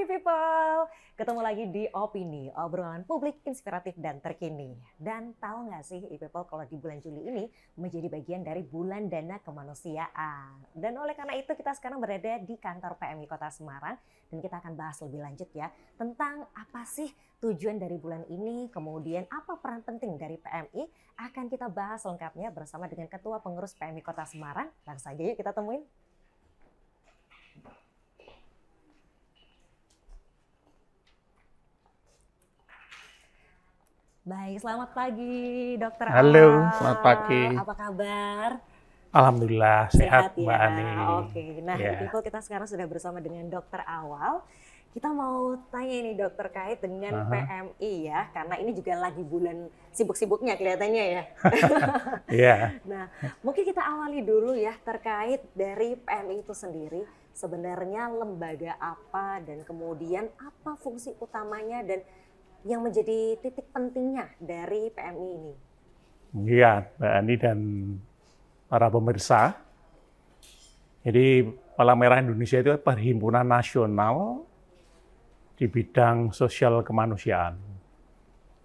people, ketemu lagi di Opini, obrolan publik inspiratif dan terkini. Dan tahu nggak sih people kalau di bulan Juli ini menjadi bagian dari bulan dana kemanusiaan. Dan oleh karena itu kita sekarang berada di kantor PMI Kota Semarang dan kita akan bahas lebih lanjut ya tentang apa sih tujuan dari bulan ini, kemudian apa peran penting dari PMI, akan kita bahas lengkapnya bersama dengan Ketua Pengurus PMI Kota Semarang. Langsung saja yuk kita temuin. Baik, selamat pagi Dokter Halo, Awal. selamat pagi. Apa kabar? Alhamdulillah sehat, ya. Mbak Ani. Oke, nah Ya. people kita sekarang sudah bersama dengan Dokter Awal. Kita mau tanya nih dokter kait dengan PMI ya, karena ini juga lagi bulan sibuk-sibuknya kelihatannya ya. Iya. Nah, mungkin kita awali dulu ya terkait dari PMI itu sendiri. Sebenarnya lembaga apa dan kemudian apa fungsi utamanya dan yang menjadi titik pentingnya dari PMI ini? Iya, Mbak Ani dan para pemirsa. Jadi Palang Merah Indonesia itu perhimpunan nasional di bidang sosial kemanusiaan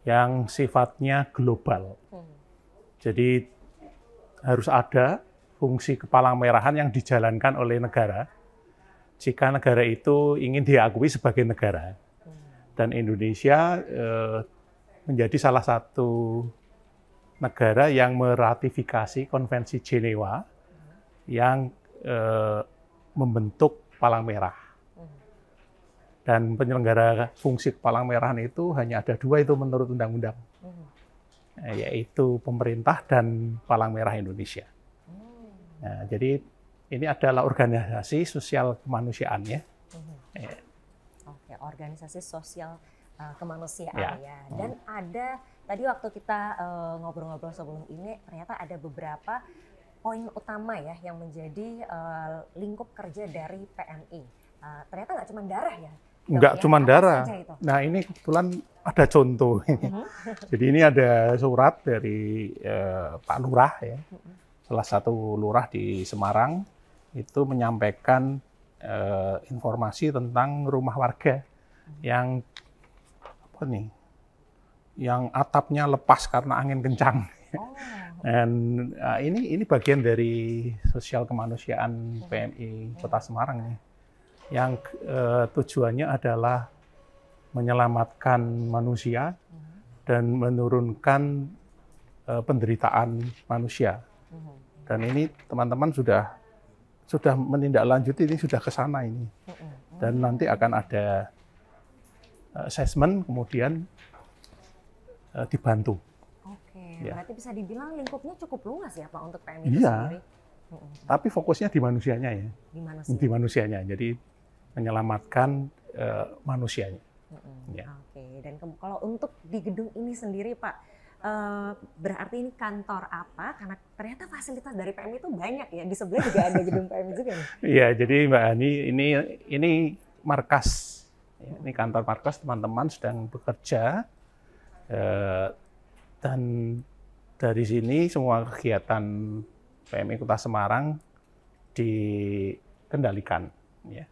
yang sifatnya global. Jadi harus ada fungsi kepalang merahan yang dijalankan oleh negara jika negara itu ingin diakui sebagai negara. Dan Indonesia menjadi salah satu negara yang meratifikasi Konvensi Jenewa yang membentuk Palang Merah. Dan penyelenggara fungsi Palang Merahan itu hanya ada dua itu menurut undang-undang, yaitu pemerintah dan Palang Merah Indonesia. Nah, jadi ini adalah organisasi sosial kemanusiaan ya. Oke, organisasi sosial kemanusiaan ya. Dan ada tadi waktu kita ngobrol-ngobrol sebelum ini ternyata ada beberapa poin utama ya yang menjadi lingkup kerja dari PMI. Ternyata nggak cuma darah ya. Enggak cuma darah. Itu? Nah ini kebetulan ada contoh. Jadi ini ada surat dari Pak Lurah ya, salah satu lurah di Semarang itu menyampaikan informasi tentang rumah warga yang apa nih, yang atapnya lepas karena angin kencang. Dan ini bagian dari sosial kemanusiaan PMI Kota Semarang nih, yang tujuannya adalah menyelamatkan manusia dan menurunkan penderitaan manusia. Dan ini teman-teman sudah menindaklanjuti, ini sudah ke sana ini. Dan nanti akan ada assessment, kemudian dibantu. Oke, berarti bisa dibilang lingkupnya cukup luas ya Pak untuk PMI itu sendiri? Tapi fokusnya di manusianya ya. Di manusianya, jadi menyelamatkan manusianya. Ya. Oke, dan kalau untuk di gedung ini sendiri Pak, berarti ini kantor apa? Karena ternyata fasilitas dari PMI itu banyak ya. Di sebelah juga ada gedung PMI juga nih. Iya, jadi Mbak Ani ini markas. Ini kantor markas, teman-teman sedang bekerja. Dan dari sini semua kegiatan PMI Kota Semarang dikendalikan. Ya.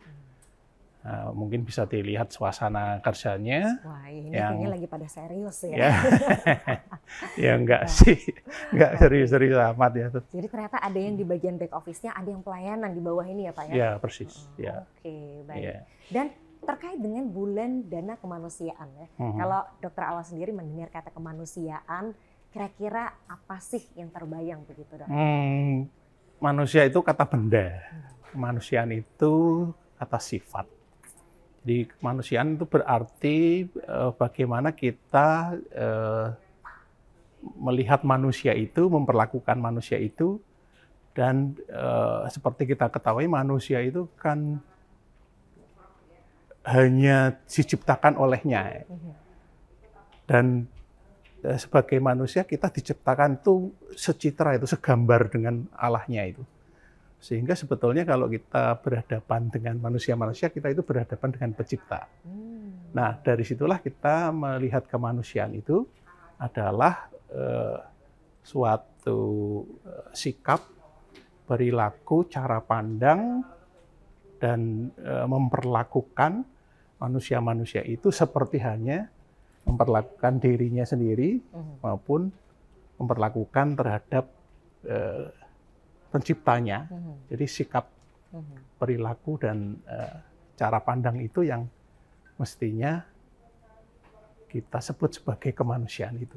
Mungkin bisa dilihat suasana kerjanya. Wah, ini kayaknya lagi pada serius ya. Ya enggak sih, enggak serius-serius amat ya. Jadi ternyata ada yang di bagian back office-nya, ada yang pelayanan di bawah ini ya Pak ya? Ya, persis. Ya. Oke, baik. Ya. Dan terkait dengan bulan dana kemanusiaan ya, kalau Dokter Awal sendiri mendengar kata kemanusiaan, kira-kira apa sih yang terbayang begitu Dok? Manusia itu kata benda, kemanusiaan itu kata sifat. Jadi kemanusiaan itu berarti bagaimana kita melihat manusia itu, memperlakukan manusia itu, dan seperti kita ketahui manusia itu kan hanya diciptakan olehnya. Dan sebagai manusia kita diciptakan itu secitra, itu segambar dengan Allahnya itu. Sehingga sebetulnya kalau kita berhadapan dengan manusia-manusia, kita itu berhadapan dengan pencipta. Nah, dari situlah kita melihat kemanusiaan itu adalah suatu sikap, perilaku, cara pandang, dan memperlakukan manusia-manusia itu seperti hanya memperlakukan dirinya sendiri maupun memperlakukan terhadap penciptanya. Jadi sikap, perilaku, dan cara pandang itu yang mestinya kita sebut sebagai kemanusiaan itu.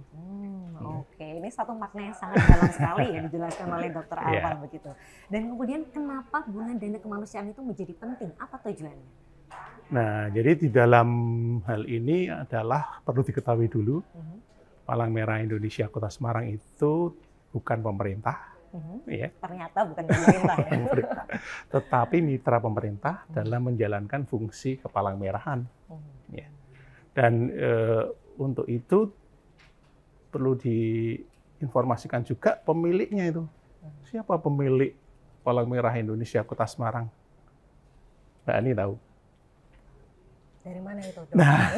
Oke, ini satu makna yang sangat dalam sekali ya dijelaskan oleh Dr. Alvan begitu. Dan kemudian kenapa bulan dana kemanusiaan itu menjadi penting? Apa tujuannya? Nah, jadi di dalam hal ini adalah perlu diketahui dulu, Palang Merah Indonesia Kota Semarang itu bukan pemerintah, ya. Ternyata bukan pemerintah ya. Tetapi mitra pemerintah dalam menjalankan fungsi kepalang merahan. Ya. Dan untuk itu perlu diinformasikan juga pemiliknya itu. Siapa pemilik Palang Merah Indonesia Kota Semarang? Mbak Ani tahu? Dari mana itu? Nah,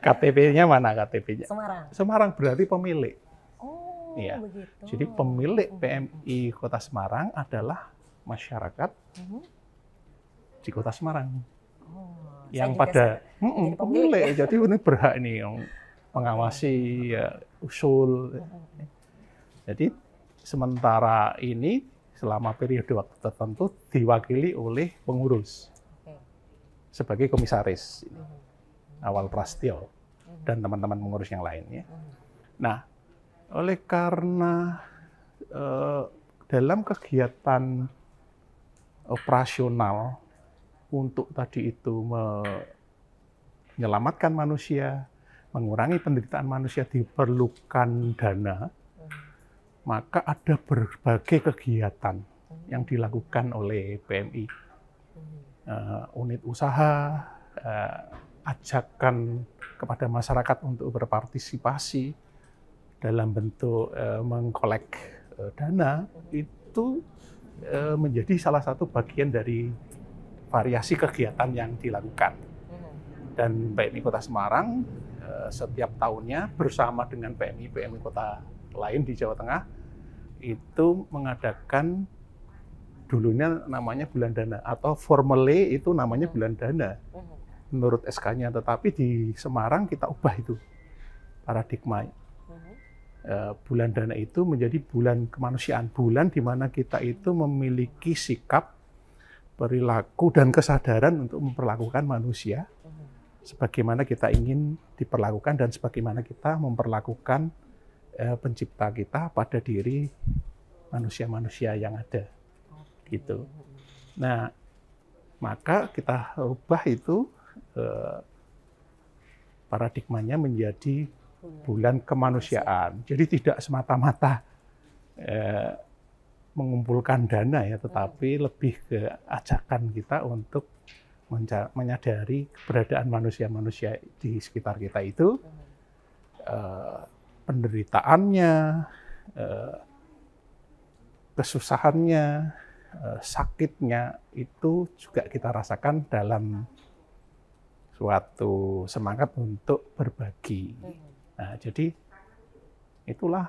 KTP-nya mana KTP-nya? Semarang. Semarang berarti pemilik. Oh, ya. Begitu. Jadi pemilik PMI Kota Semarang adalah masyarakat di Kota Semarang. Yang pada pemilik, jadi ini berhak nih yang mengawasi usul. Jadi sementara ini selama periode waktu tertentu diwakili oleh pengurus sebagai komisaris, Awal Prasetyo dan teman-teman pengurus yang lainnya. Nah, oleh karena dalam kegiatan operasional untuk tadi itu menyelamatkan manusia, mengurangi penderitaan manusia diperlukan dana, maka ada berbagai kegiatan yang dilakukan oleh PMI. Unit usaha, ajakan kepada masyarakat untuk berpartisipasi dalam bentuk mengkolek dana, itu menjadi salah satu bagian dari variasi kegiatan yang dilakukan. Dan PMI Kota Semarang setiap tahunnya bersama dengan PMI kota lain di Jawa Tengah itu mengadakan, dulunya namanya bulan dana, atau formally itu namanya bulan dana menurut SK-nya, tetapi di Semarang kita ubah itu paradigma. Bulan dana itu menjadi bulan kemanusiaan, bulan di mana kita itu memiliki sikap, perilaku, dan kesadaran untuk memperlakukan manusia sebagaimana kita ingin diperlakukan dan sebagaimana kita memperlakukan pencipta kita pada diri manusia-manusia yang ada. Gitu. Nah, maka kita ubah itu paradigmanya menjadi bulan kemanusiaan. Jadi tidak semata-mata mengumpulkan dana ya, tetapi lebih ke ajakan kita untuk menyadari keberadaan manusia-manusia di sekitar kita itu, penderitaannya, kesusahannya, sakitnya itu juga kita rasakan dalam suatu semangat untuk berbagi. Nah, jadi itulah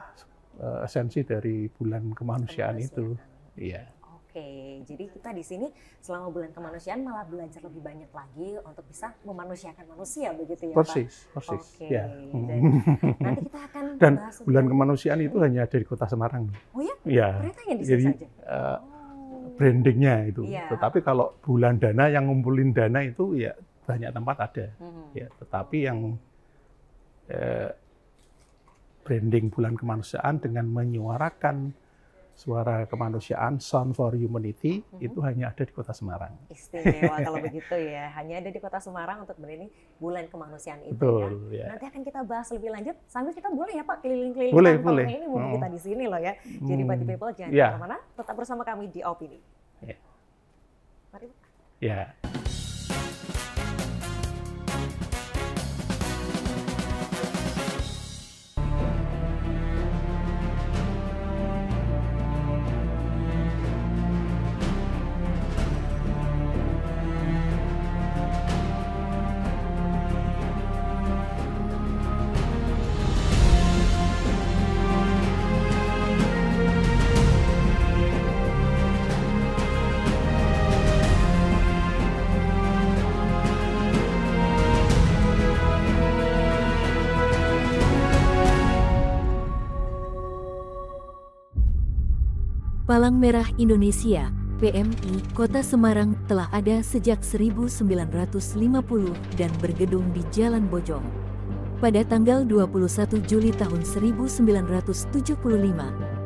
esensi dari bulan kemanusiaan itu. Iya. Oke, jadi kita di sini selama bulan kemanusiaan malah belajar lebih banyak lagi untuk bisa memanusiakan manusia, begitu ya, persis, Pak? Persis, Oke. ya. Nanti kita akan dan bahas bulan kemanusiaan itu hanya ada di Kota Semarang. Oh ya? Iya. Ternyata yang di sini Jadi saja. brandingnya itu. Iya. Tetapi kalau bulan dana yang ngumpulin dana itu ya banyak tempat ada. Ya, tetapi yang branding bulan kemanusiaan dengan menyuarakan suara kemanusiaan, Sound for Humanity, itu hanya ada di Kota Semarang. Istimewa kalau begitu ya, hanya ada di Kota Semarang untuk ini bulan kemanusiaan itu. Betul, ya. Nanti akan kita bahas lebih lanjut, sambil kita boleh ya Pak keliling-keliling boleh. Ini mumpung kita di sini loh ya. Jadi Party People jangan kemana-mana, tetap bersama kami di Opini. Ya. Mari Pak. Ya. Palang Merah Indonesia (PMI) Kota Semarang telah ada sejak 1950 dan bergedung di Jalan Bojong. Pada tanggal 21 Juli tahun 1975,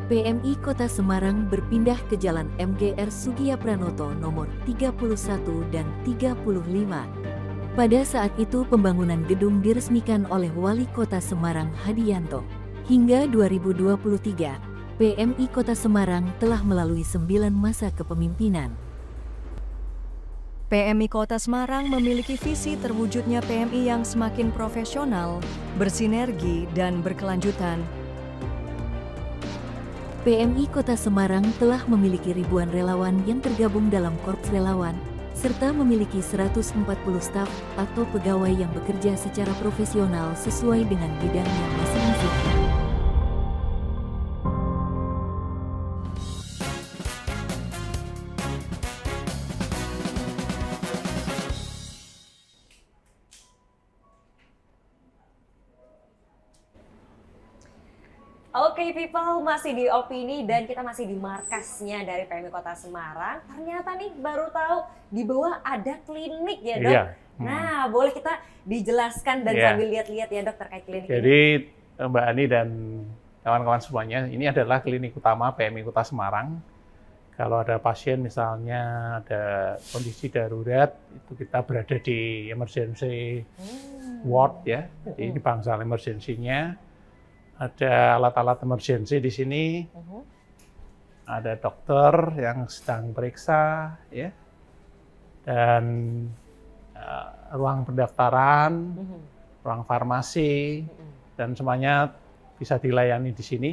PMI Kota Semarang berpindah ke Jalan MGR Sugiyapranoto nomor 31 dan 35. Pada saat itu pembangunan gedung diresmikan oleh Wali Kota Semarang Hadiyanto. Hingga 2023, PMI Kota Semarang telah melalui 9 masa kepemimpinan. PMI Kota Semarang memiliki visi terwujudnya PMI yang semakin profesional, bersinergi, dan berkelanjutan. PMI Kota Semarang telah memiliki ribuan relawan yang tergabung dalam korps relawan, serta memiliki 140 staf atau pegawai yang bekerja secara profesional sesuai dengan bidangnya masing-masing. Oke people, masih di Opini dan kita masih di markasnya dari PMI Kota Semarang. Ternyata nih baru tahu di bawah ada klinik ya dok? Iya. Nah boleh kita dijelaskan dan sambil lihat-lihat ya dok terkait klinik ini. Jadi Mbak Ani dan kawan-kawan semuanya, ini adalah klinik utama PMI Kota Semarang. Kalau ada pasien misalnya ada kondisi darurat, itu kita berada di emergency ward ya. Jadi ini bangsal emergensinya. Ada alat-alat emergensi di sini, ada dokter yang sedang periksa, ya, dan ruang pendaftaran, ruang farmasi, dan semuanya bisa dilayani di sini.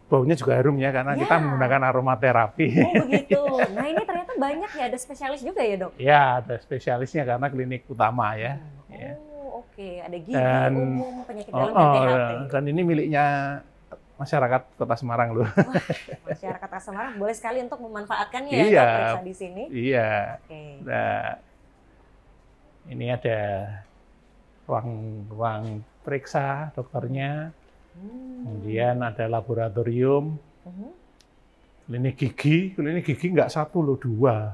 Baunya juga harum ya, karena kita menggunakan aromaterapi. Oh begitu. Nah ini ternyata banyak ya, ada spesialis juga ya dok? Ya, ada spesialisnya karena klinik utama ya. Ya. Oke, ada gigi, Dan, umum, penyakit dalam, dan THT. Dan ini miliknya masyarakat Kota Semarang loh. Wah, masyarakat Kota Semarang boleh sekali untuk memanfaatkannya ya, Iya, periksa di sini. Iya. Oke. Nah, ini ada ruang periksa dokternya, kemudian ada laboratorium, klinik gigi nggak satu loh, dua.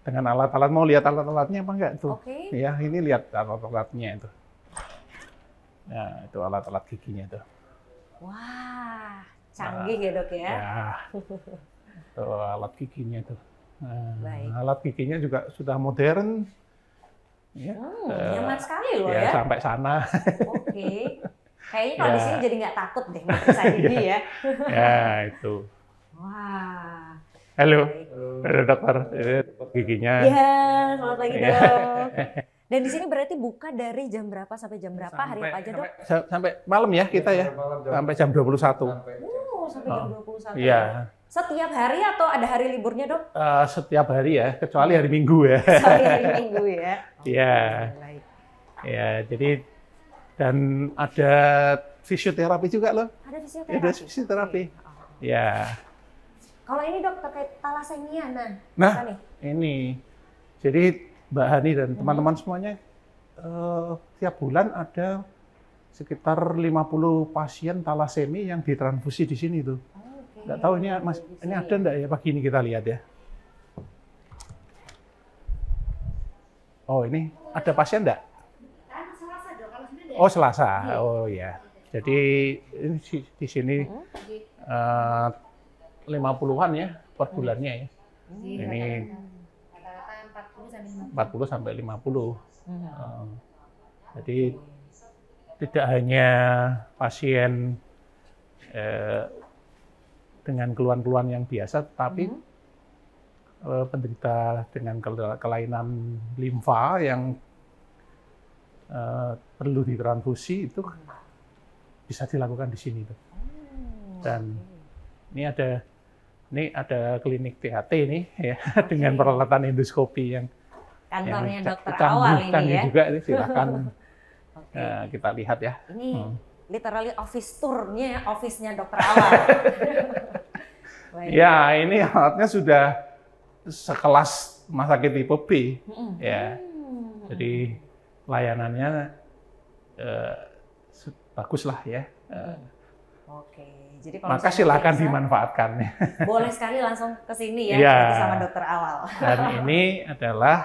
Dengan alat-alat. Mau lihat alat-alatnya apa enggak tuh? Ya, ini lihat alat-alatnya itu. Nah, itu alat-alat giginya tuh. Wah, canggih ya dok ya? Ya, itu alat giginya tuh. Nah, alat giginya juga sudah modern. Ya, nyaman sekali loh ya. Ya. Sampai sana. Oke. Kayaknya kalau di sini jadi nggak takut deh meriksa gigi ya. Ya, itu. Wah. Halo, dokter giginya. Iya, selamat pagi dok. Dan di sini berarti buka dari jam berapa sampai jam berapa, hari apa aja dok? Sampai malam ya kita ya, sampai jam 21. Sampai jam 21 Iya. Setiap hari atau ada hari liburnya dok? Setiap hari ya, kecuali hari Minggu ya. Kecuali hari Minggu ya? Iya. Ya, jadi dan ada fisioterapi juga loh. Ada fisioterapi? Ada fisioterapi. Ya. Kalau ini dok terkait talasemia, nah ini, jadi Mbak Hani dan teman-teman semuanya tiap bulan ada sekitar 50 pasien talasemi yang ditransfusi di sini tuh. Nggak tahu ini mas, ini ada enggak ya pagi ini kita lihat ya. Oh ini ada pasien enggak? Selasa dok, kalau Senin Oh Selasa, oh ya. Jadi ini di sini 50-an ya per bulannya ya. Ini rata-rata 40 sampai 50. Jadi tidak hanya pasien dengan keluhan-keluhan yang biasa, tapi penderita dengan kelainan limfa yang perlu ditransfusi itu bisa dilakukan di sini tuh. Dan ini ada klinik THT nih ya dengan peralatan endoskopi yang kantornya dokter awal ini ya. Juga ini silakan kita lihat ya. Ini literally office tour-nya, office-nya dokter awal. Ya, ini alatnya sudah sekelas rumah sakit tipe B ya. Jadi layanannya bagus lah ya. Oke, jadi kalau Maka misalnya silakan bisa, dimanfaatkan. boleh sekali langsung ke sini ya, Iya. berarti sama dokter awal. Dan ini adalah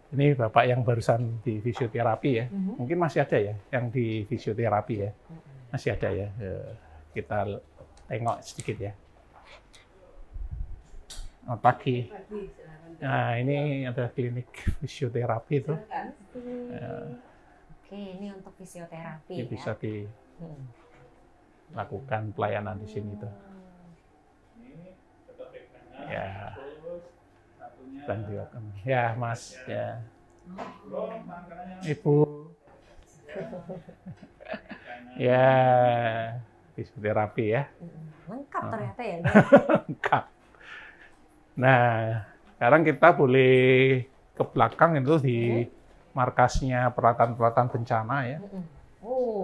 ini Bapak yang barusan di fisioterapi ya. Mungkin masih ada ya yang di fisioterapi ya. Masih ada ya. Kita tengok sedikit ya. Selamat pagi. Nah, ini ada klinik fisioterapi itu. Oke, ini untuk fisioterapi Ini ya. bisa dilakukan pelayanan di sini tuh. Ya. Dan juga, ya Mas, ya. Ibu. Ya, fisioterapi ya. Lengkap ternyata ya. Lengkap. Nah, sekarang kita boleh ke belakang itu di markasnya peralatan-peralatan bencana ya. Oh.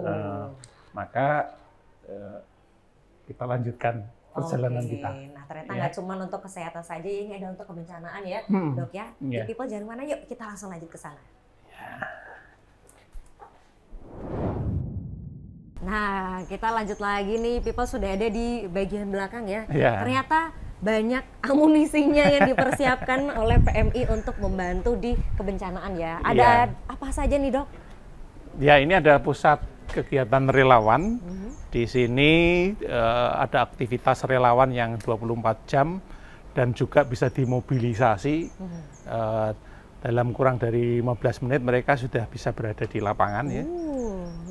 Maka kita lanjutkan perjalanan Oke. kita. Nah, ternyata Ya. nggak cuma untuk kesehatan saja, ini ada untuk kebencanaan ya, Dok ya. Iya. People jangan mana, yuk kita langsung lanjut ke sana. Nah, kita lanjut lagi nih, People sudah ada di bagian belakang ya. Iya. Ternyata banyak amunisinya yang dipersiapkan oleh PMI untuk membantu di kebencanaan ya. Ada Iya. apa saja nih, Dok? Ya, ini ada pusat kegiatan relawan. Di sini ada aktivitas relawan yang 24 jam dan juga bisa dimobilisasi. Dalam kurang dari 15 menit mereka sudah bisa berada di lapangan ya.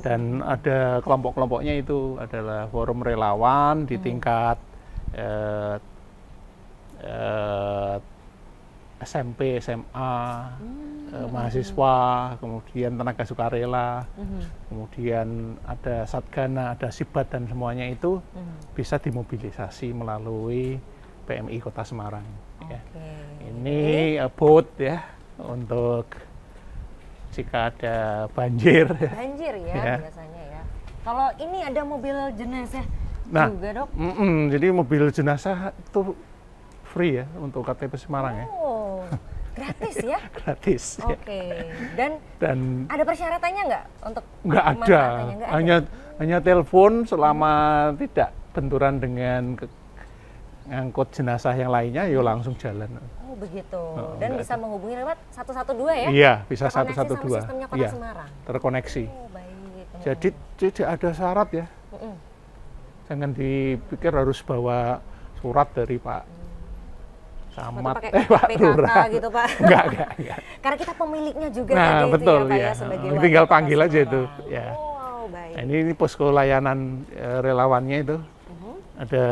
Dan ada kelompok-kelompoknya itu adalah forum relawan di tingkat SMP, SMA, mahasiswa, kemudian tenaga sukarela, kemudian ada Satgana, ada Sibat dan semuanya itu bisa dimobilisasi melalui PMI Kota Semarang. Ya. Ini booth ya untuk jika ada banjir. Banjir ya, Ya. biasanya ya. Kalau ini ada mobil jenazah Nah, juga, Dok. Jadi mobil jenazah itu free ya untuk KTP Semarang ya, Oh, gratis ya? gratis. Ya. Oke. Dan Dan ada persyaratannya nggak untuk nggak ada, pemanfaatannya? Nggak ada? hanya telepon selama tidak benturan dengan ngangkut jenazah yang lainnya, yo langsung jalan. Oh begitu. Oh, Dan nggak bisa menghubungi lewat 112 ya? Iya, bisa Terkoneksi sama 112. sistemnya Kota Iya, Semarang. terkoneksi. Oh baik. Jadi tidak ada syarat ya. Jangan dipikir harus bawa surat dari Pak Camat, pakai Pak PKK Lurah. gitu, Pak. Enggak. Karena kita pemiliknya juga Nah, tadi betul itu ya, Pak ya. ya, sebagai Tinggal warga panggil Kota aja itu, Semarang. ya. Wow, baik. Nah, ini posko layanan relawannya itu. Ada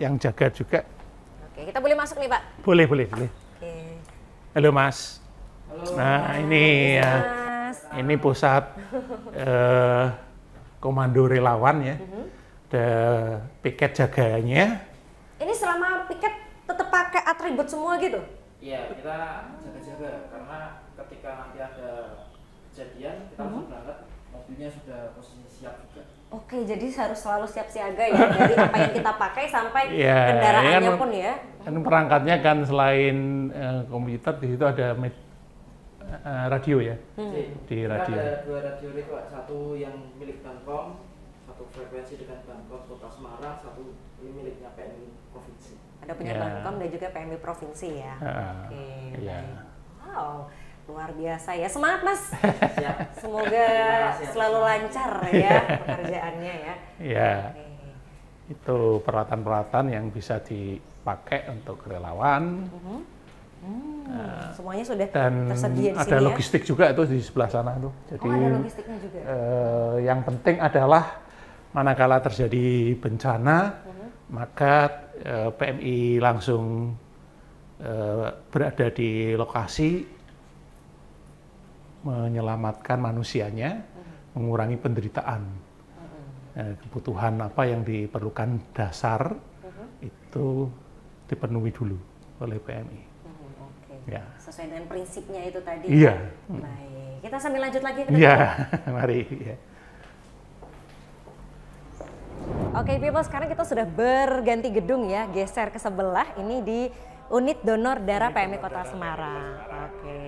yang jaga juga. Oke, kita boleh masuk nih, Pak. Boleh. Oke. Halo Mas. Nah, ini ya. Mas. Ini pusat komando relawan ya. Ada piket jaganya. Ini selama piket tetap pakai atribut semua gitu? Iya, kita jaga-jaga karena ketika nanti ada kejadian kita langsung berangkat, mobilnya sudah posisi siap juga. Oke, jadi harus selalu siap siaga ya dari apa yang kita pakai sampai Iya, kendaraannya kan- pun ya. Kan perangkatnya kan selain komputer di situ ada radio ya. Di Kita radio. ada 2 radio itu, satu yang milik Bankom, satu frekuensi dengan Bankom Kota Semarang, satu ini miliknya PMI Provinsi. Ada punya Ya. Bankom dan juga PMI Provinsi ya. Oke, iya. baik. Wow, luar biasa ya. Semangat Mas. Siap. Semoga selalu lancar ya pekerjaannya ya. Ya, Oke. itu peralatan-peralatan yang bisa dipakai untuk relawan. Semuanya sudah Dan tersedia di ada sini logistik juga itu di sebelah sana tuh. ya. Jadi Oh, ada logistiknya juga. yang penting adalah manakala terjadi bencana, maka PMI langsung berada di lokasi, menyelamatkan manusianya, mengurangi penderitaan. Kebutuhan apa yang diperlukan dasar itu dipenuhi dulu oleh PMI. Oke. Ya. Sesuai dengan prinsipnya itu tadi. Iya. Baik. Kita sambil lanjut lagi ke Iya, depan. mari. Ya. Oke, people, sekarang kita sudah berganti gedung ya, geser ke sebelah. Ini di unit donor darah PMI Kota Semarang. Oke.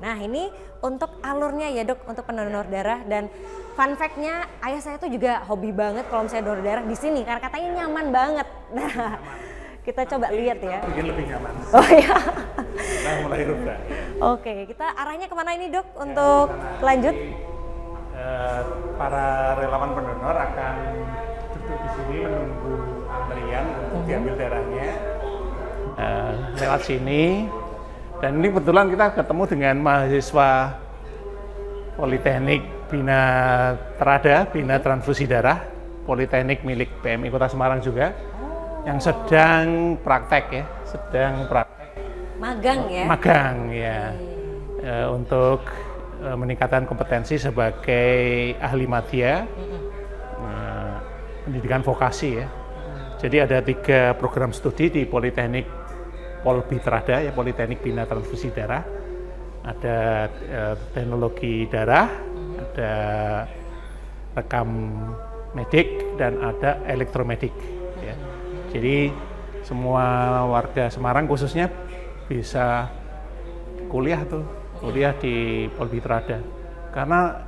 Nah ini untuk alurnya ya dok, untuk pendonor darah, dan fun fact-nya ayah saya tuh juga hobi banget kalau misalnya donor darah di sini karena katanya nyaman banget. Nah kita coba lihat ya. Mungkin lebih nyaman. Oh ya. Nah, mulai rubah. Oke, kita arahnya kemana ini dok untuk lanjut? Para relawan pendonor akan duduk di sini menunggu antrian untuk diambil darahnya. Lewat sini. Dan ini kebetulan kita ketemu dengan mahasiswa Politeknik Bina Trada, Bina Transfusi Darah, Politeknik milik PMI Kota Semarang juga, yang sedang praktek ya, Magang ya? Magang ya, untuk meningkatkan kompetensi sebagai ahli madya, pendidikan vokasi ya. Jadi ada 3 program studi di Politeknik Polbi Trada ya, Politeknik Bina Transfusi Darah, ada teknologi darah, ada rekam medik, dan ada elektromedik ya. Jadi semua warga Semarang khususnya bisa kuliah di Polbi Trada karena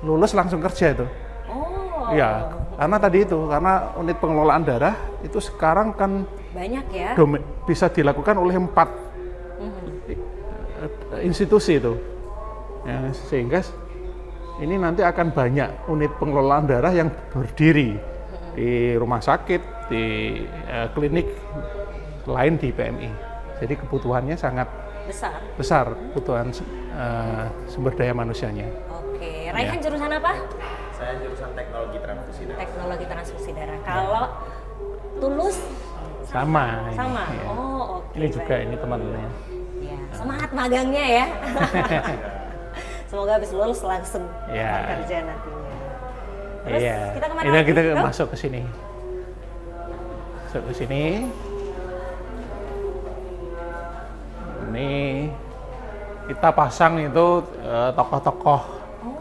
lulus langsung kerja itu. Oh. Ya, karena unit pengelolaan darah itu sekarang kan banyak ya. Bisa dilakukan oleh 4 institusi itu. Ya, sehingga ini nanti akan banyak unit pengelolaan darah yang berdiri di rumah sakit, di klinik lain di PMI. Jadi kebutuhannya sangat besar kebutuhan sumber daya manusianya. Oke, Raihan jurusan apa? Saya jurusan teknologi transfusi darah. Teknologi transfusi darah. Kalau Tulus sama. Ya. Oh, oke. Ini juga ini teman-temannya. Ya, semangat magangnya ya. Semoga habis lulus langsung kerja nantinya. Terus kita kemana lagi? Kita masuk ke sini. Ini kita pasang itu tokoh-tokoh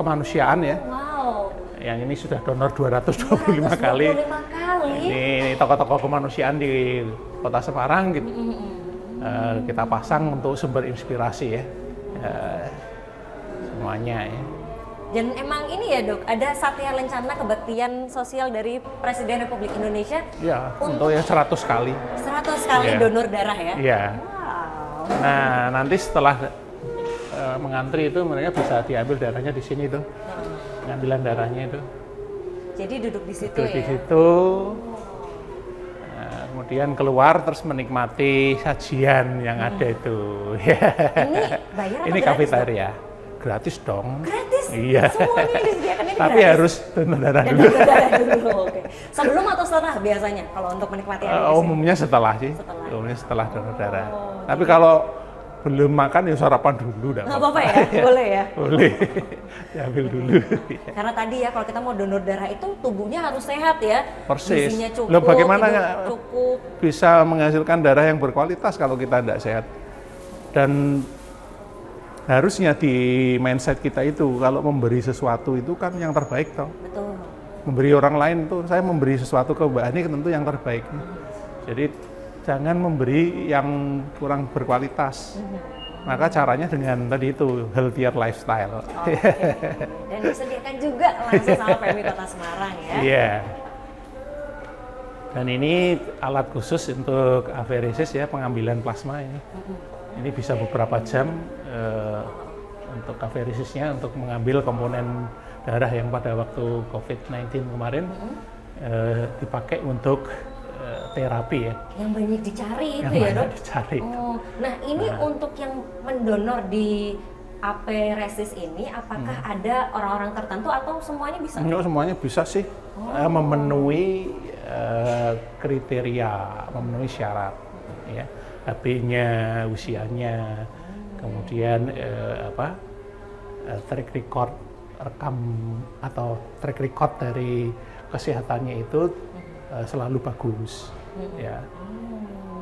kemanusiaan ya. Wow. Yang ini sudah donor 225 kali. Ini tokoh-tokoh kemanusiaan di Kota Semarang gitu. Kita pasang untuk sumber inspirasi ya. Semuanya ya. Dan emang ini ya dok, ada Satya Lencana Kebaktian Sosial dari Presiden Republik Indonesia. Ya, untuk yang 100 kali. 100 kali donor darah ya? Iya. Wow. Nah, nanti setelah mengantri itu mereka bisa diambil darahnya di sini tuh. Pengambilan darahnya itu. Jadi duduk di situ duduk ya? Di situ. Nah, kemudian keluar terus menikmati sajian yang ada itu. Ini bayar atau ini gratis, kafetaria. Gratis dong. Gratis? Iya. Semuanya disediakan ini Tapi gratis? harus donor darah dulu. Donor darah dulu, oke. Sebelum atau setelah biasanya kalau untuk menikmati air umumnya setelah sih. Umumnya setelah donor darah. Tapi kalau belum makan ya sarapan dulu. Nggak apa-apa ya? Boleh ya? Boleh. Diambil dulu. Karena tadi ya kalau kita mau donor darah itu tubuhnya harus sehat ya. Persis. Gizinya cukup, Loh, bagaimana cukup. bisa menghasilkan darah yang berkualitas kalau kita tidak sehat? Dan harusnya di mindset kita itu kalau memberi sesuatu itu kan yang terbaik toh. Betul. Memberi orang lain tuh, saya memberi sesuatu ke Mbak Ani tentu yang terbaik. Jadi jangan memberi yang kurang berkualitas. Maka caranya dengan tadi itu healthier lifestyle. Okay. Dan disediakan juga langsung sama PMI Kota Semarang ya. Iya. Dan ini alat khusus untuk aferesis ya, pengambilan plasma ini. Ini bisa beberapa jam untuk aferesisnya, untuk mengambil komponen darah yang pada waktu COVID-19 kemarin dipakai untuk terapi ya. Yang banyak dicari itu yang ya dok? Dicari. Oh, nah ini untuk yang mendonor di aferesis ini, apakah ada orang-orang tertentu atau semuanya bisa? Enggak, semuanya bisa sih. Memenuhi kriteria, memenuhi syarat ya. HP-nya, usianya, kemudian track record rekam atau track record dari kesehatannya itu selalu bagus ya.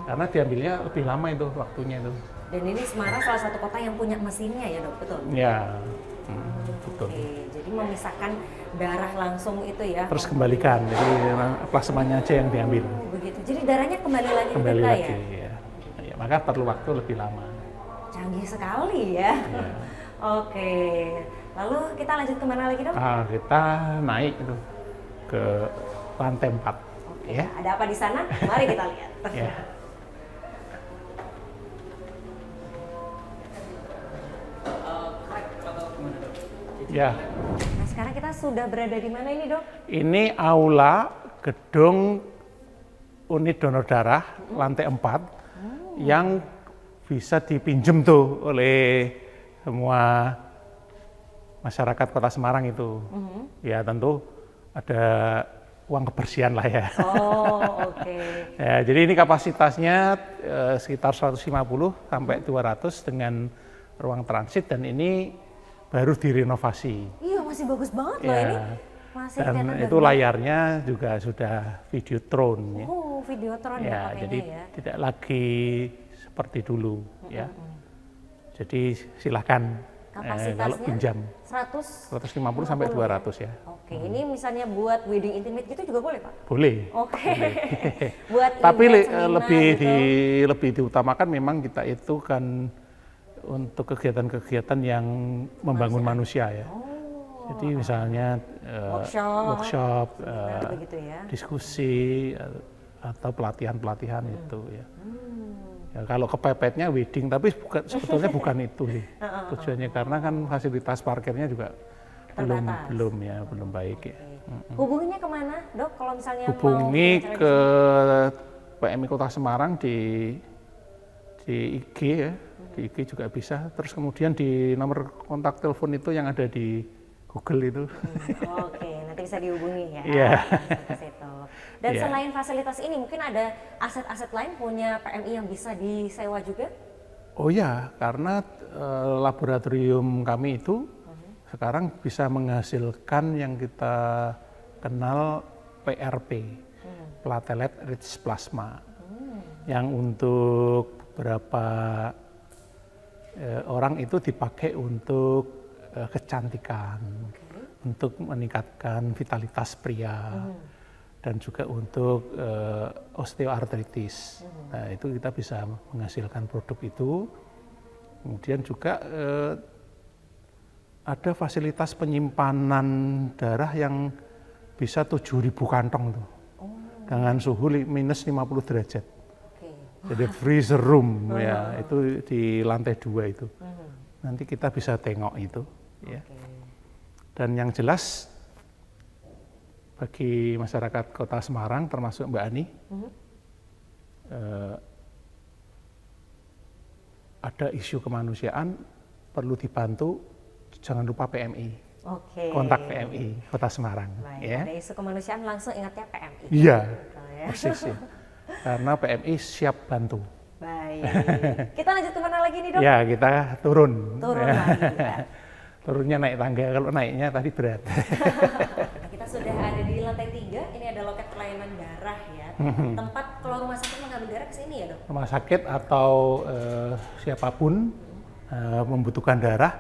Karena diambilnya lebih lama itu waktunya itu. Dan ini Semarang salah satu kota yang punya mesinnya ya dok, betul? Ya, betul. Oke, jadi memisahkan darah langsung itu ya? Terus kembalikan, jadi plasmanya aja yang diambil. Begitu, jadi darahnya kembali lagi ke kita lagi, ya? Ya. Maka perlu waktu lebih lama. Canggih sekali ya. Ya. Oke. Lalu kita lanjut kemana lagi dok? Kita naik itu ke lantai 4. Oke, Ya. ada apa di sana? Mari kita lihat. Ya. Crack atau gimana dok? Ya. Nah sekarang kita sudah berada di mana ini dok? Ini aula gedung unit donor darah lantai 4 yang bisa dipinjem tuh oleh semua masyarakat Kota Semarang itu. Ya tentu ada uang kebersihan lah ya. Oh oke. Ya, jadi ini kapasitasnya sekitar 150 sampai 200 dengan ruang transit dan ini baru direnovasi. Iya masih bagus banget loh Ya. ini. Masih Dan kelihatan itu bagus. layarnya juga sudah Videotron ya. Oh Videotron ya Ya, pakainya jadi ya. tidak lagi seperti dulu ya. Jadi silakan Kapasitasnya kalau pinjam 100. 150 sampai 200 ya. Oke, ini misalnya buat wedding intimate gitu juga boleh Pak? Boleh. Oke. Buat Tapi event seminar lebih gitu. lebih diutamakan memang kita itu kan untuk kegiatan-kegiatan yang membangun manusia ya. Jadi misalnya workshop, seminar begitu ya. diskusi atau pelatihan-pelatihan itu ya. Ya, kalau kepepetnya wedding, tapi sebetulnya bukan itu sih tujuannya, karena kan fasilitas parkirnya juga Terbatas. belum baik ya. Hubunginya kemana dok kalau misalnya Hubungi mau acara ke PMI Kota Semarang di IG ya, di IG juga bisa. Terus kemudian di nomor kontak telepon itu yang ada di Google itu. Oke, nanti bisa dihubungi ya. Iya. Ke situ. Dan Iya. selain fasilitas ini, mungkin ada aset-aset lain punya PMI yang bisa disewa juga? Oh ya, karena laboratorium kami itu sekarang bisa menghasilkan yang kita kenal PRP, platelet rich plasma, yang untuk beberapa orang itu dipakai untuk kecantikan, untuk meningkatkan vitalitas pria, dan juga untuk osteoartritis. Nah, itu kita bisa menghasilkan produk itu. Kemudian juga ada fasilitas penyimpanan darah yang bisa 7.000 kantong tuh, dengan suhu minus 50 derajat. Oke. Jadi freezer room ya, itu di lantai 2 itu. Nanti kita bisa tengok itu. Ya. Dan yang jelas bagi masyarakat Kota Semarang, termasuk Mbak Ani, ada isu kemanusiaan perlu dibantu, jangan lupa PMI, Oke. kontak PMI Kota Semarang. Baik, Ya. ada isu kemanusiaan langsung ingatnya PMI. Iya, Betul ya. persis ya. Karena PMI siap bantu. Baik. Kita lanjut kemana lagi nih dok? Ya, kita turun. Turun Ya. lagi kita. Turunnya naik tangga, kalau naiknya tadi berat. Nah, kita sudah ada di lantai 3, ini ada loket pelayanan darah ya. Tempat kalau rumah sakit mengambil darah ke sini ya dok? Rumah sakit atau siapapun membutuhkan darah,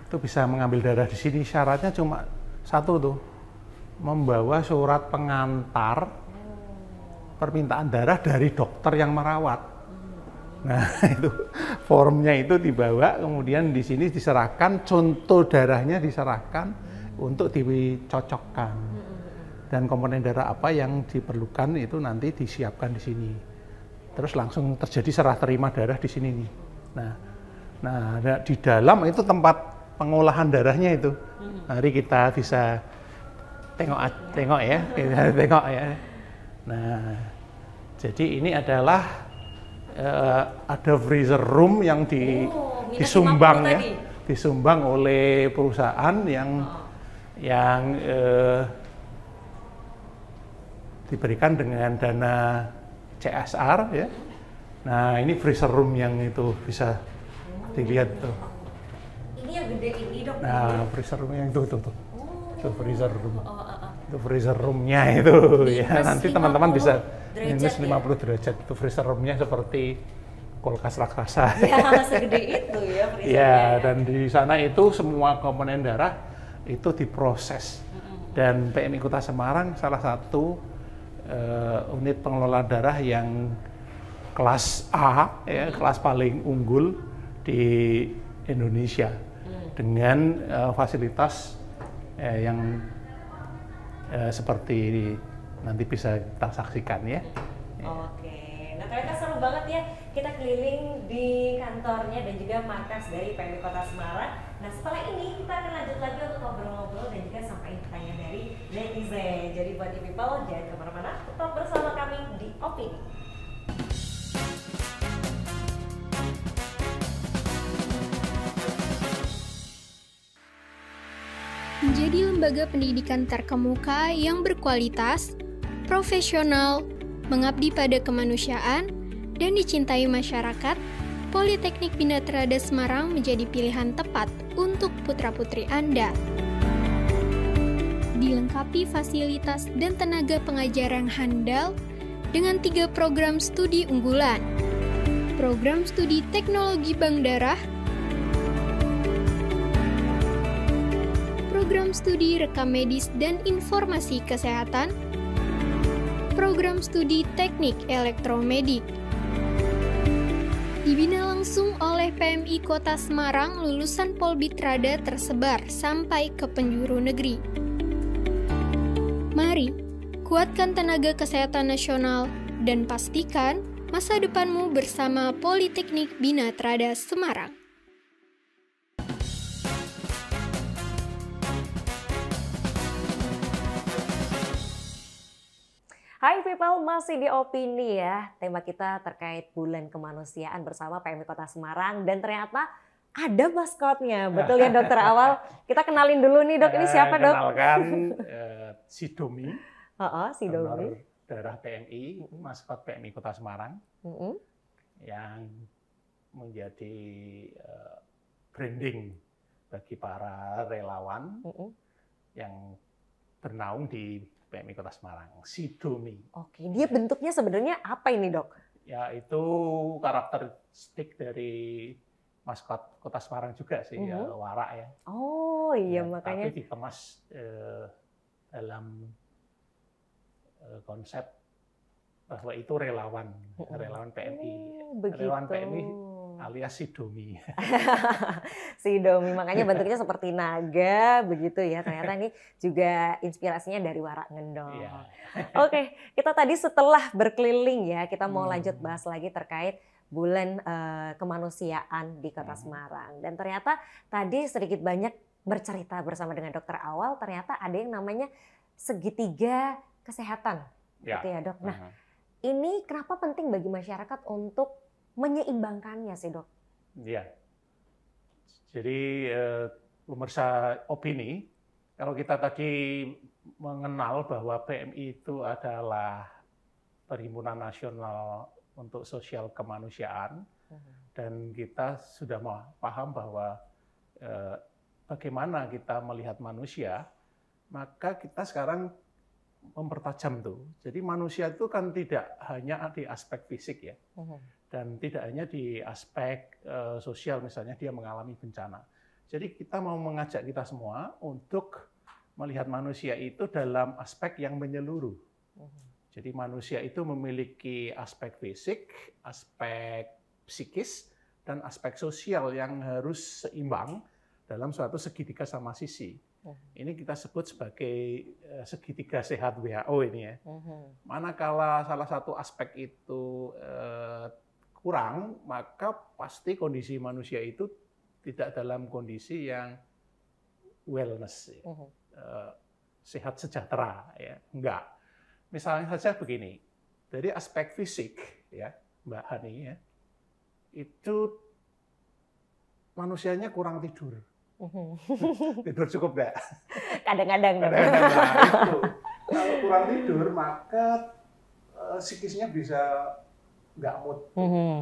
itu bisa mengambil darah di sini. Syaratnya cuma satu tuh, membawa surat pengantar permintaan darah dari dokter yang merawat. Nah, itu formnya itu dibawa, kemudian di sini diserahkan, contoh darahnya diserahkan untuk dicocokkan. Dan komponen darah apa yang diperlukan itu nanti disiapkan di sini. Terus langsung terjadi serah terima darah di sini nih. Nah, di dalam itu tempat pengolahan darahnya itu. Mari kita bisa tengok ya, kita tengok ya. Nah, jadi ini adalah ada freezer room yang minus disumbang 50 ya, tadi. disumbang oleh perusahaan yang diberikan dengan dana CSR ya. Nah, ini freezer room yang itu bisa dilihat tuh. Ini yang gede ini dok? Nah, freezer room yang itu tuh. Itu freezer room. Itu freezer roomnya itu ya. Minus Nanti teman-teman 50 bisa derajat minus ya? 50 derajat. Itu freezer roomnya seperti kulkas raksasa. Ya, segede itu ya freezernya. Ya, dan di sana itu semua komponen darah itu diproses. Dan PMI Kota Semarang salah satu unit pengelola darah yang kelas A, ya, kelas paling unggul di Indonesia dengan fasilitas yang seperti nanti bisa kita saksikan ya. Oke, nah ternyata seru banget ya kita keliling di kantornya dan juga markas dari PMI Kota Semarang. Nah setelah ini kita akan lanjut lagi untuk ngobrol-ngobrol dan juga sampaikan pertanyaan dari netizen. Jadi buat people jangan kemana-mana, tetap bersama kami di Opini. Menjadi lembaga pendidikan terkemuka yang berkualitas, profesional, mengabdi pada kemanusiaan, dan dicintai masyarakat, Politeknik Bina Trada Semarang menjadi pilihan tepat untuk putra-putri Anda. Dilengkapi fasilitas dan tenaga pengajar yang handal dengan 3 program studi unggulan. Program studi Teknologi Bank Darah, program studi Rekam Medis dan Informasi Kesehatan, program studi Teknik Elektromedik. Dibina langsung oleh PMI Kota Semarang, lulusan Polbitrada tersebar sampai ke penjuru negeri. Mari, kuatkan tenaga kesehatan nasional dan pastikan masa depanmu bersama Politeknik Bina Trada Semarang. Hai people, masih di Opini ya. Tema kita terkait bulan kemanusiaan bersama PMI Kota Semarang dan ternyata ada maskotnya. Betul ya Dokter Awal? Kita kenalin dulu nih Dok, ini siapa Dok? Kenalkan Sidomi, Sidomi. donor darah PMI, maskot PMI Kota Semarang, yang menjadi branding bagi para relawan yang bernaung di PMI Kota Semarang, Sidomi. Oke, dia bentuknya sebenarnya apa ini Dok? Ya itu karakteristik dari maskot Kota Semarang juga sih, ya, warak ya. Oh iya, Ya, makanya. tapi dikemas dalam konsep bahwa itu relawan PMI. Relawan PMI alias Sidomi. Sidomi, makanya bentuknya seperti naga begitu ya. Ternyata ini juga inspirasinya dari warak ngendong. Iya. Oke, kita tadi setelah berkeliling ya, kita mau lanjut bahas lagi terkait bulan kemanusiaan di Kota Semarang. Dan ternyata tadi sedikit banyak bercerita bersama dengan Dokter Awal, ternyata ada yang namanya segitiga kesehatan. Ya. Gitu ya Dok. Nah, ini kenapa penting bagi masyarakat untuk menyeimbangkannya sih Dok? Iya. Jadi pemirsa Opini, kalau kita tadi mengenal bahwa PMI itu adalah Perhimpunan Nasional untuk Sosial Kemanusiaan, dan kita sudah paham bahwa bagaimana kita melihat manusia, maka kita sekarang mempertajam tuh. Jadi manusia itu kan tidak hanya di aspek fisik ya, dan tidak hanya di aspek sosial, misalnya dia mengalami bencana. Jadi kita mau mengajak kita semua untuk melihat manusia itu dalam aspek yang menyeluruh. Jadi manusia itu memiliki aspek fisik, aspek psikis, dan aspek sosial yang harus seimbang dalam suatu segitiga sama sisi. Ini kita sebut sebagai segitiga sehat WHO ini ya. Manakala salah satu aspek itu kurang, maka pasti kondisi manusia itu tidak dalam kondisi yang wellness, ya. Sehat sejahtera, ya. Enggak. Misalnya saja begini, dari aspek fisik, ya Mbak Hani, ya, itu manusianya kurang tidur. Tidur cukup nggak? Kadang-kadang. Nah, itu. Kalau kurang tidur, maka psikisnya bisa nggak mood,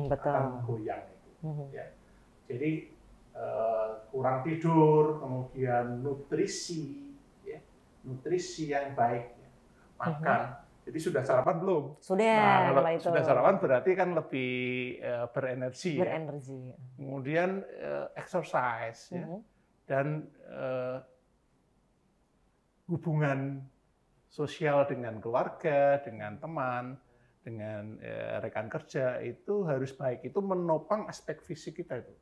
betul. akan goyang. Ya. Jadi kurang tidur, kemudian nutrisi, ya. Nutrisi yang baik, ya. Makan. Jadi sudah sarapan belum? Sudah. Nah, kalau itu. sudah sarapan berarti kan lebih berenergi. Berenergi. Ya. Kemudian exercise, ya. Dan hubungan sosial dengan keluarga, dengan teman, dengan rekan kerja itu harus baik. Itu menopang aspek fisik kita itu.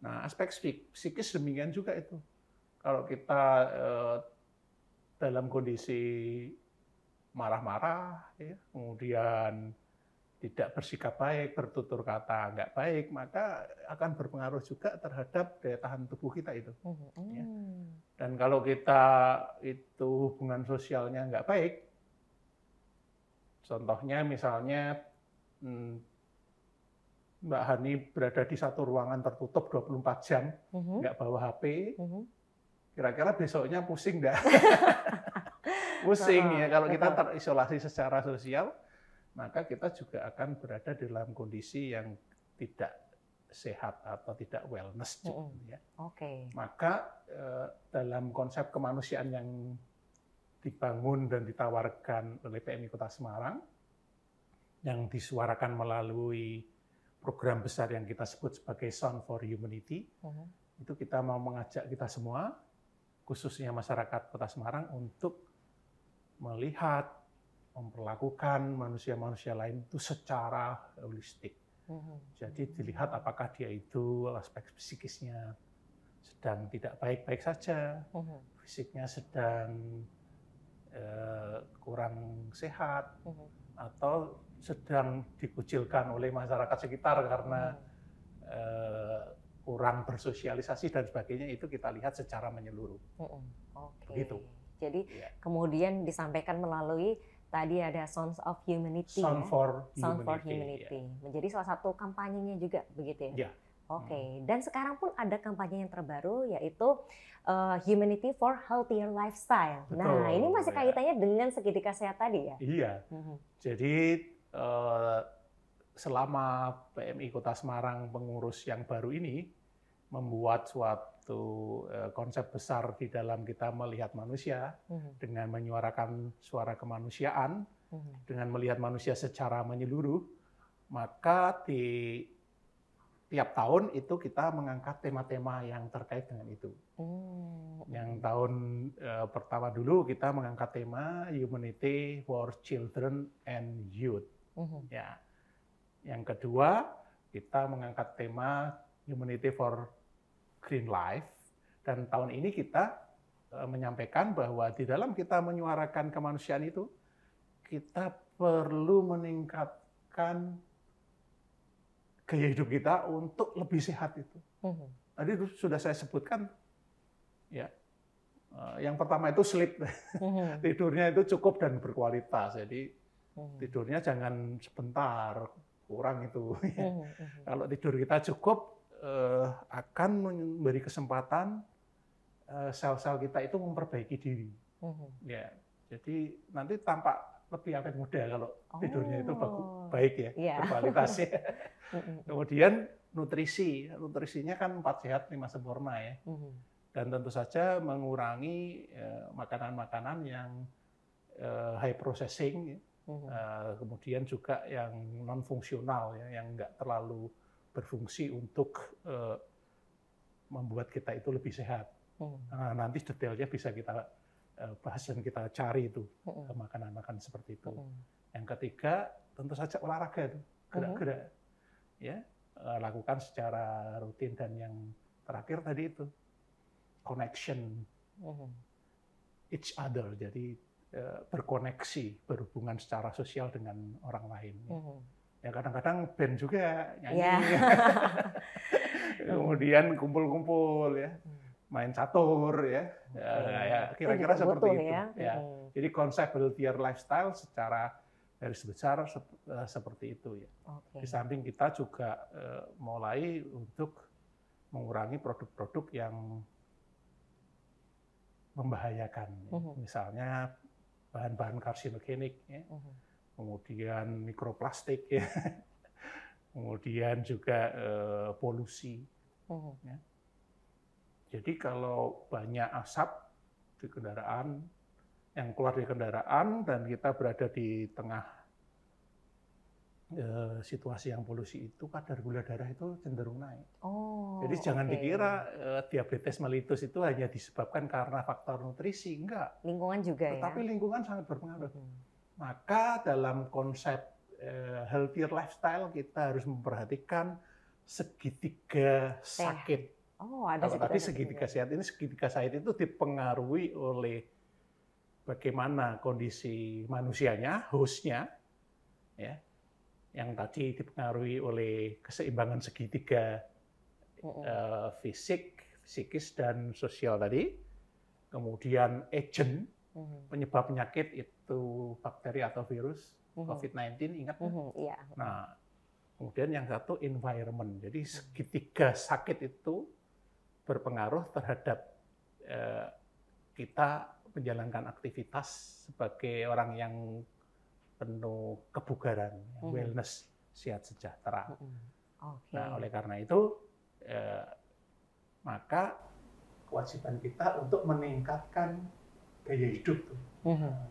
Nah, aspek psikis demikian juga itu. Kalau kita dalam kondisi marah-marah, ya, kemudian tidak bersikap baik, bertutur kata nggak baik, maka akan berpengaruh juga terhadap daya tahan tubuh kita itu. Ya. Dan kalau kita itu hubungan sosialnya nggak baik, contohnya misalnya Mbak Hani berada di satu ruangan tertutup 24 jam, nggak bawa HP, kira-kira besoknya pusing nggak? Pusing ya, kalau kita terisolasi secara sosial, maka kita juga akan berada dalam kondisi yang tidak sehat atau tidak wellness. Ya. Maka dalam konsep kemanusiaan yang dibangun dan ditawarkan oleh PMI Kota Semarang, yang disuarakan melalui program besar yang kita sebut sebagai Sound for Humanity, itu kita mau mengajak kita semua, khususnya masyarakat Kota Semarang, untuk melihat, memperlakukan manusia-manusia lain itu secara holistik. Jadi dilihat apakah dia itu aspek psikisnya sedang tidak baik-baik saja, fisiknya sedang kurang sehat, atau sedang dikucilkan oleh masyarakat sekitar karena kurang bersosialisasi dan sebagainya, itu kita lihat secara menyeluruh. Begitu. Jadi kemudian disampaikan melalui tadi ada Sound of Humanity, Sound for Humanity. Ya. Menjadi salah satu kampanyenya juga begitu ya. Dan sekarang pun ada kampanye yang terbaru yaitu Humanity for Healthier Lifestyle. Betul, nah, ini masih kaitannya dengan segitiga sehat tadi ya. Iya. Jadi selama PMI Kota Semarang pengurus yang baru ini membuat suatu konsep besar di dalam kita melihat manusia dengan menyuarakan suara kemanusiaan, dengan melihat manusia secara menyeluruh, maka di tiap tahun itu kita mengangkat tema-tema yang terkait dengan itu. Yang tahun pertama dulu kita mengangkat tema Humanity for Children and Youth. Ya. Yang kedua kita mengangkat tema Humanity for Green Life, dan tahun ini kita menyampaikan bahwa di dalam kita menyuarakan kemanusiaan itu, kita perlu meningkatkan gaya hidup kita untuk lebih sehat itu. Tadi itu sudah saya sebutkan, ya. Yang pertama itu sleep, tidurnya itu cukup dan berkualitas. Jadi tidurnya jangan sebentar, kurang itu. Kalau tidur kita cukup, akan memberi kesempatan sel-sel kita itu memperbaiki diri. Ya, jadi nanti tampak lebih awet muda kalau tidurnya itu baik ya, berkualitas ya. Kemudian nutrisinya kan 4 sehat 5 sempurna ya. Dan tentu saja mengurangi makanan-makanan yang high processing, kemudian juga yang non fungsional ya, yang nggak terlalu berfungsi untuk membuat kita itu lebih sehat. Nah, nanti detailnya bisa kita bahas dan kita cari itu makanan-makanan seperti itu. Yang ketiga tentu saja olahraga itu, gerak-gerak, ya, lakukan secara rutin. Dan yang terakhir tadi itu connection each other, jadi berkoneksi, berhubungan secara sosial dengan orang lain. Ya kadang-kadang band juga nyanyi, kemudian kumpul-kumpul ya, main catur ya, kira-kira seperti itu. Ya. Jadi konsep healthier lifestyle secara garis besar seperti itu ya. Di samping kita juga mulai untuk mengurangi produk-produk yang membahayakan, misalnya bahan-bahan karsinogenik ya. Kemudian mikroplastik ya, kemudian juga polusi. Ya. Jadi kalau banyak asap di kendaraan, yang keluar dari kendaraan, dan kita berada di tengah situasi yang polusi itu, kadar gula darah itu cenderung naik. Jadi jangan dikira diabetes mellitus itu hanya disebabkan karena faktor nutrisi, enggak. Lingkungan juga ya. Tetapi lingkungan sangat berpengaruh. Maka dalam konsep healthier lifestyle, kita harus memperhatikan segitiga sakit. Oh, ada Kalau tadi segitiga sehat, ini segitiga sehat itu dipengaruhi oleh bagaimana kondisi manusianya, hostnya, ya, yang tadi dipengaruhi oleh keseimbangan segitiga fisik, psikis, dan sosial tadi. Kemudian agent, penyebab penyakit itu bakteri atau virus, COVID-19, ingat? Iya. Nah, kemudian yang satu environment. Jadi segitiga sakit itu berpengaruh terhadap kita menjalankan aktivitas sebagai orang yang penuh kebugaran, wellness, sehat sejahtera. Nah, oleh karena itu, maka kewajiban kita untuk meningkatkan gaya hidup.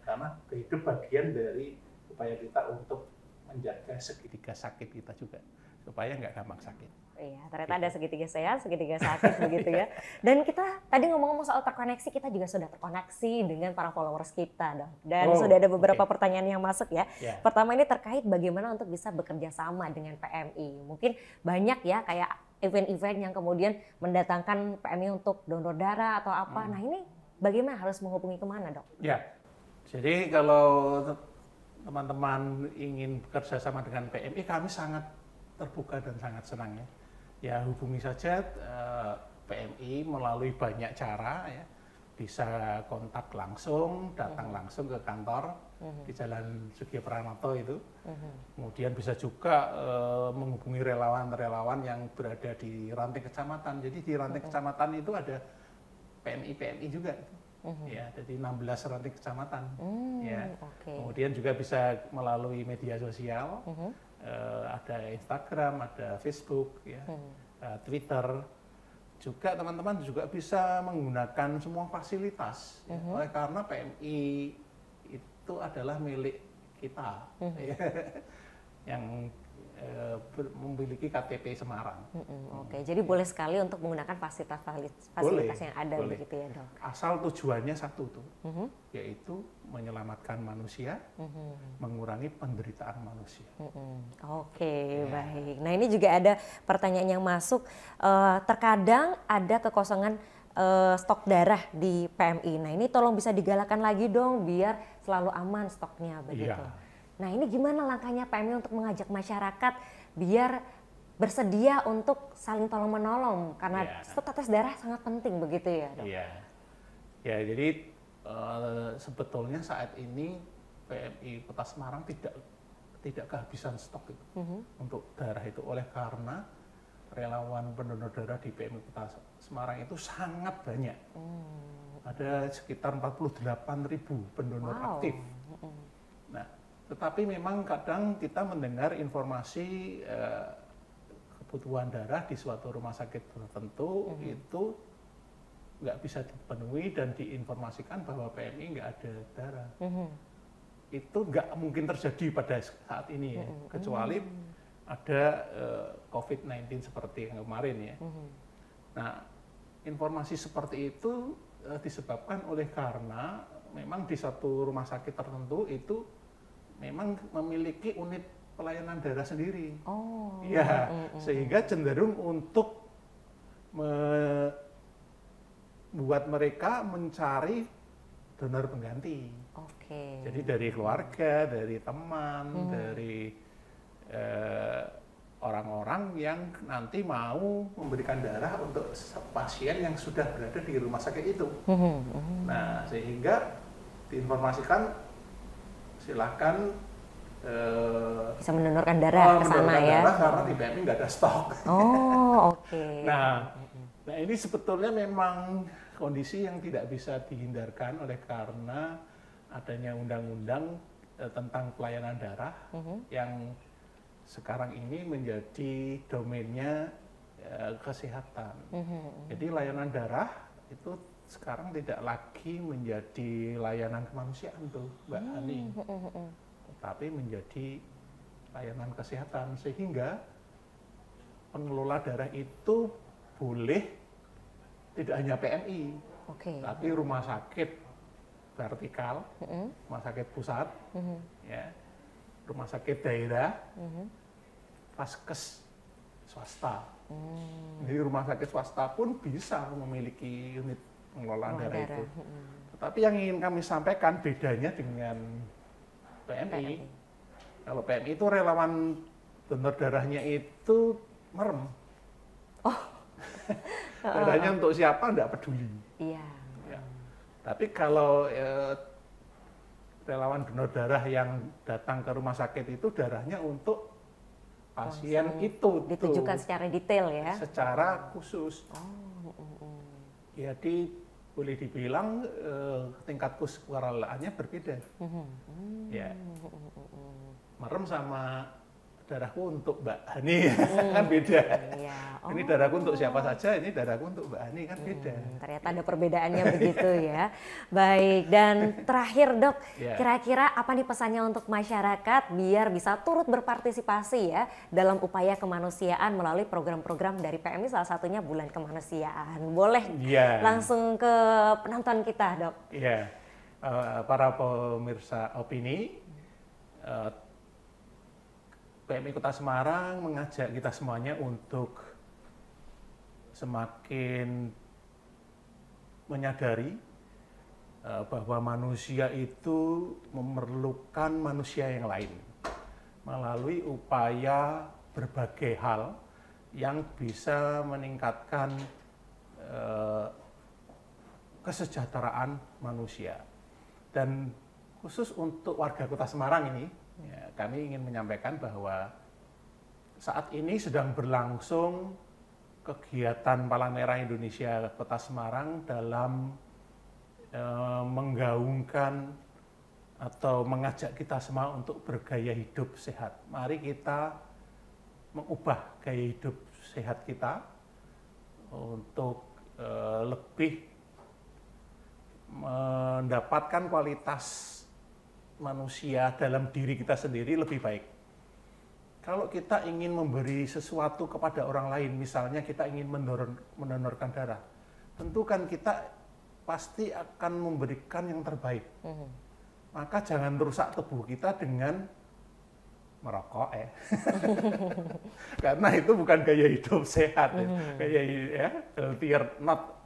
Karena gaya hidup bagian dari upaya kita untuk menjaga segitiga sakit kita juga, supaya nggak gampang sakit. Iya, ternyata ada segitiga sehat, segitiga sakit begitu ya. Dan kita tadi ngomong-ngomong soal terkoneksi, kita juga sudah terkoneksi dengan para followers kita, Dok. Dan sudah ada beberapa pertanyaan yang masuk ya. Pertama ini terkait bagaimana untuk bisa bekerja sama dengan PMI. Mungkin banyak ya kayak event-event yang kemudian mendatangkan PMI untuk donor darah atau apa. Nah ini bagaimana, harus menghubungi kemana, Dok? Ya, jadi kalau teman-teman ingin bekerja sama dengan PMI, kami sangat terbuka dan sangat senang ya. Ya, hubungi saja PMI melalui banyak cara ya. Bisa kontak langsung, datang langsung ke kantor di Jalan Sugiya Pranoto itu. Kemudian bisa juga menghubungi relawan-relawan yang berada di ranting kecamatan. Jadi di ranting kecamatan itu ada PMI juga. Ya, jadi 16 ranting kecamatan. Ya. Kemudian juga bisa melalui media sosial. Ada Instagram, ada Facebook, ya, Twitter. Juga teman-teman juga bisa menggunakan semua fasilitas, ya, oleh karena PMI itu adalah milik kita, ya, yang memiliki KTP Semarang. Oke, jadi boleh sekali untuk menggunakan fasilitas yang ada begitu ya, Dok. Asal tujuannya satu tuh, yaitu menyelamatkan manusia, mengurangi penderitaan manusia. Oke, baik. Nah ini juga ada pertanyaan yang masuk. Terkadang ada kekosongan stok darah di PMI. Nah ini tolong bisa digalakan lagi dong biar selalu aman stoknya begitu. Nah ini gimana langkahnya PMI untuk mengajak masyarakat biar bersedia untuk saling tolong menolong karena stok tetes darah sangat penting begitu ya, Dok? Iya. Ya, jadi sebetulnya saat ini PMI Kota Semarang tidak kehabisan stok itu untuk darah itu, oleh karena relawan pendonor darah di PMI Kota Semarang itu sangat banyak. Ada sekitar 48.000 pendonor aktif. Nah, tetapi memang kadang kita mendengar informasi kebutuhan darah di suatu rumah sakit tertentu itu nggak bisa dipenuhi dan diinformasikan bahwa PMI nggak ada darah. Itu nggak mungkin terjadi pada saat ini ya, kecuali ada COVID-19 seperti yang kemarin ya. Nah, informasi seperti itu disebabkan oleh karena memang di satu rumah sakit tertentu itu memang memiliki unit pelayanan darah sendiri. Ya, sehingga cenderung untuk membuat mereka mencari donor pengganti. Jadi dari keluarga, dari teman, dari orang-orang yang nanti mau memberikan darah untuk pasien yang sudah berada di rumah sakit itu. Nah, sehingga diinformasikan silakan bisa mendonorkan darah ke sana ya. Karena di PMI nggak ada stok. Nah, ini sebetulnya memang kondisi yang tidak bisa dihindarkan oleh karena adanya undang-undang tentang pelayanan darah yang sekarang ini menjadi domainnya kesehatan. Jadi layanan darah itu sekarang tidak lagi menjadi layanan kemanusiaan tuh, Mbak Ani, tapi menjadi layanan kesehatan, sehingga pengelola darah itu boleh tidak hanya PMI, tapi rumah sakit vertikal, rumah sakit pusat, ya, rumah sakit daerah, vaskes swasta. Jadi rumah sakit swasta pun bisa memiliki unit pengelolaan darah itu. Tetapi yang ingin kami sampaikan bedanya dengan PMI. Kalau PMI itu relawan donor darahnya itu merem. Darahnya untuk siapa enggak peduli. Iya. Ya. Tapi kalau relawan donor darah yang datang ke rumah sakit itu darahnya untuk pasien itu ditujukan secara detail ya. Secara khusus. Jadi boleh dibilang tingkat kesukarelaannya berbeda. Ya. Merem sama darahku untuk Mbak Hani kan beda. Iya. Ini darahku untuk siapa saja, ini darahku untuk Mbak Hani kan beda. Ternyata ada perbedaannya begitu ya. Baik, dan terakhir Dok, kira-kira apa nih pesannya untuk masyarakat biar bisa turut berpartisipasi ya dalam upaya kemanusiaan melalui program-program dari PMI, salah satunya Bulan Kemanusiaan. Boleh langsung ke penonton kita Dok. Iya, para pemirsa opini, PMI Kota Semarang mengajak kita semuanya untuk semakin menyadari bahwa manusia itu memerlukan manusia yang lain melalui upaya berbagai hal yang bisa meningkatkan kesejahteraan manusia. Dan khusus untuk warga Kota Semarang ini, kami ingin menyampaikan bahwa saat ini sedang berlangsung kegiatan Palang Merah Indonesia Kota Semarang dalam menggaungkan atau mengajak kita semua untuk bergaya hidup sehat. Mari kita mengubah gaya hidup sehat kita untuk lebih mendapatkan kualitas manusia dalam diri kita sendiri lebih baik. Kalau kita ingin memberi sesuatu kepada orang lain, misalnya kita ingin mendonorkan darah, tentu kan kita pasti akan memberikan yang terbaik. Maka jangan rusak tubuh kita dengan merokok ya. Karena itu bukan gaya hidup sehat ya.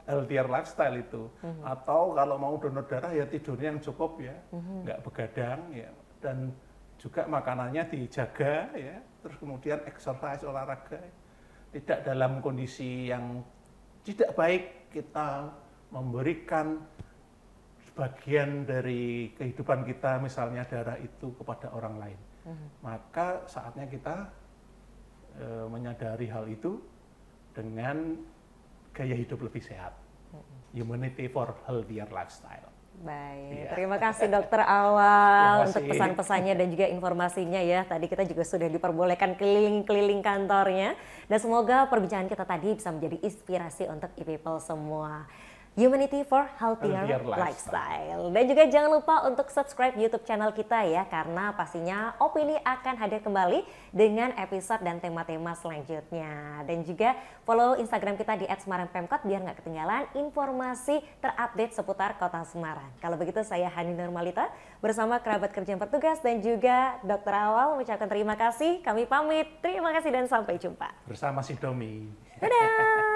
Healthier lifestyle itu. Atau kalau mau donor darah ya tidurnya yang cukup ya, nggak begadang ya, dan juga makanannya dijaga ya, terus kemudian exercise, olahraga. Tidak dalam kondisi yang tidak baik kita memberikan sebagian dari kehidupan kita, misalnya darah itu kepada orang lain. Maka saatnya kita menyadari hal itu dengan gaya hidup lebih sehat. Humanity for healthier lifestyle. Baik, terima kasih Dokter Awal untuk pesan-pesannya dan juga informasinya ya. Tadi kita juga sudah diperbolehkan keliling-keliling kantornya. Dan semoga perbincangan kita tadi bisa menjadi inspirasi untuk e-people semua. Humanity for Healthier Lifestyle. Dan juga jangan lupa untuk subscribe YouTube channel kita ya, karena pastinya opini akan hadir kembali dengan episode dan tema-tema selanjutnya. Dan juga follow Instagram kita di @semarangpemkot biar nggak ketinggalan informasi terupdate seputar Kota Semarang. Kalau begitu saya Hani Nurmalita bersama kerabat kerja yang bertugas dan juga Dokter Awal mengucapkan terima kasih. Kami pamit. Terima kasih dan sampai jumpa. Bersama si Domi. Dadah.